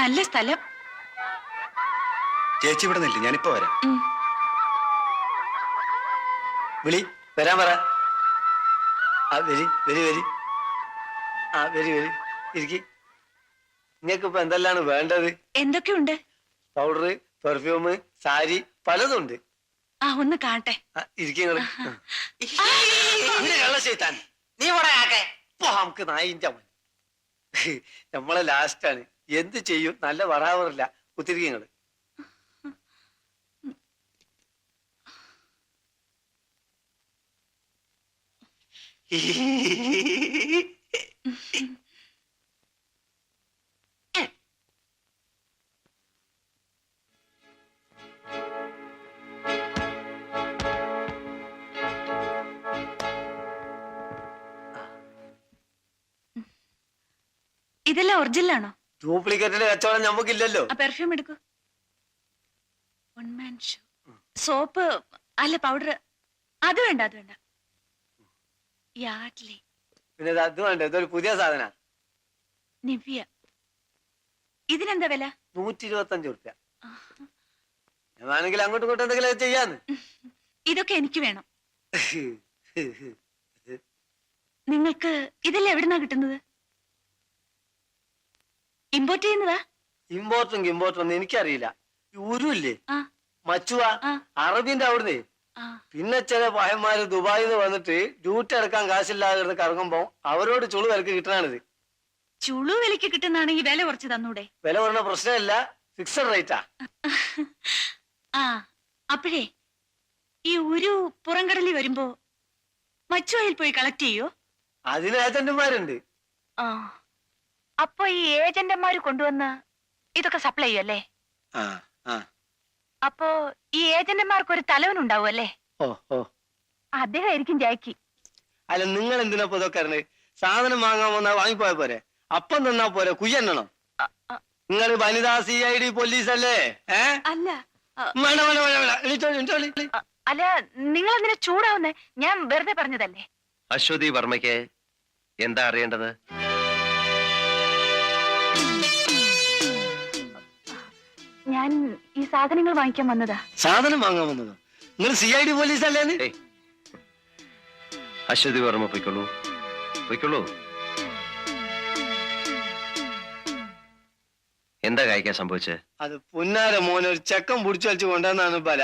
നല്ല സ്ഥലം. ചേച്ചി ഇവിടെ നില്ല, ഞാനിപ്പോ വരാം. വിളി, വരാൻ പറ. വരി വരി വരി. വരി വരി, ഇരിക്കി. നിങ്ങൾക്ക് ഇപ്പൊ എന്തെല്ലാണ് വേണ്ടത്? എന്തൊക്കെയുണ്ട്? പൗഡർ, പെർഫ്യൂം, സാരി, പലതുണ്ട്. ഒന്ന് കാണട്ടെ. ഇരിക്കുന്നത് കള്ളശൈത്താൻ, നീ നമുക്ക് നായിന്റെ അവൻ. നമ്മളെ ലാസ്റ്റാണ്. എന്ത് ചെയ്യും? നല്ല വറാവറില്ല. കുത്തിരിക്കുന്നത് ഇതെല്ലാം ഒറിജിനലാണോ? ഡ്യൂപ്ലിക്കേറ്റിന്റെ കച്ചവടം നമുക്കില്ലല്ലോ. പെർഫ്യൂം എടുക്കൂ. സോപ്പ് അല്ല, പൗഡർ. അത് വേണ്ട, അത് വേണ്ട. യാഡ്ലി. പിന്നെ അത് വേണ്ട, ഇതൊരു പുതിയ സാധന. നിവ്യ. ഇതിനെന്താ വില? 125 റുപ്യ. ഞാനാണെങ്കിൽ അങ്ങോട്ടും ഇങ്ങോട്ടും എന്തെങ്കിലും ചെയ്യാന്ന്. ഇതൊക്കെ എനിക്ക് വേണം. നിങ്ങൾക്ക് ഇതെല്ലാം എവിടുന്നാ കിട്ടുന്നത്? ഇമ്പോർട്ട് ചെയ്യുന്നതാ? ഇമ്പോർട്ടും എനിക്കറിയില്ല. ഉരുല്ലേ മച്ചുവ, അറബിന്റെ അവിടുന്ന്. പിന്നെ ചില പഹന്മാര് ദുബായിൽ നിന്ന് വന്നിട്ട് ഡ്യൂട്ടി അടക്കാൻ കാശില്ലാതെ കറങ്ങുമ്പോ അവരോട് ചുളു വിലക്ക് കിട്ടണാണിത്. ചുളു വിലക്ക് കിട്ടുന്നാണെങ്കിൽ വില കുറച്ച് തന്നൂടെ? വില പറഞ്ഞ പ്രശ്നമല്ല, ഫിക്സഡ് റേറ്റാ. അപ്പോഴേ ഈ ഒരു പുറംകടലിൽ വരുമ്പോ മച്ചുവയിൽ പോയി കളക്ട് ചെയ്യോ? അതിന് ഏജന്റുമാരുണ്ട്. അപ്പൊ ഈ ഏജന്റുമാര് കൊണ്ടുവന്ന് ഇതൊക്കെ സപ്ലൈ ചെയ്യും അല്ലേ? അപ്പോ ഈ ഏജന്റുമാർക്ക് ഒരു തലവനുണ്ടാവും അല്ലേ? അദ്ദേഹം ആയിരിക്കും ജാക്കി. അല്ല, നിങ്ങൾ എന്തിനാ ഇതൊക്കെ സാധനം വാങ്ങാൻ വന്നാ വാങ്ങിപ്പോയ പോരെ? അപ്പം തന്നാ പോരെ? കുയ്യണ്ണണം. നിങ്ങൾ വനിതാ CID പോലീസ് അല്ലേ? അല്ല അല്ല, നിങ്ങൾ എന്തിനാ ചൂടാവുന്നേ? ഞാൻ വെറുതെ പറഞ്ഞതല്ലേ. അശ്വതി വർമ്മയ്ക്ക് എന്താ അറിയേണ്ടത്? ഞാൻ ഈ സാധനങ്ങൾ വാങ്ങിക്കാൻ വന്നതാ. സാധനം വാങ്ങാൻ വന്നതോ? നിങ്ങൾ CID പോലീസ് അല്ലേ? അശ്വതി വർമ്മ പൊയ്ക്കോളൂ, പൊയ്ക്കോളൂ. എന്താ കഴിക്കാൻ സംഭവിച്ചത്? അത് പുന്നാര മോനെ ഒരു ചെക്കൻ പിടിച്ചു വലിച്ചു കൊണ്ടുവന്നാണ് ബല.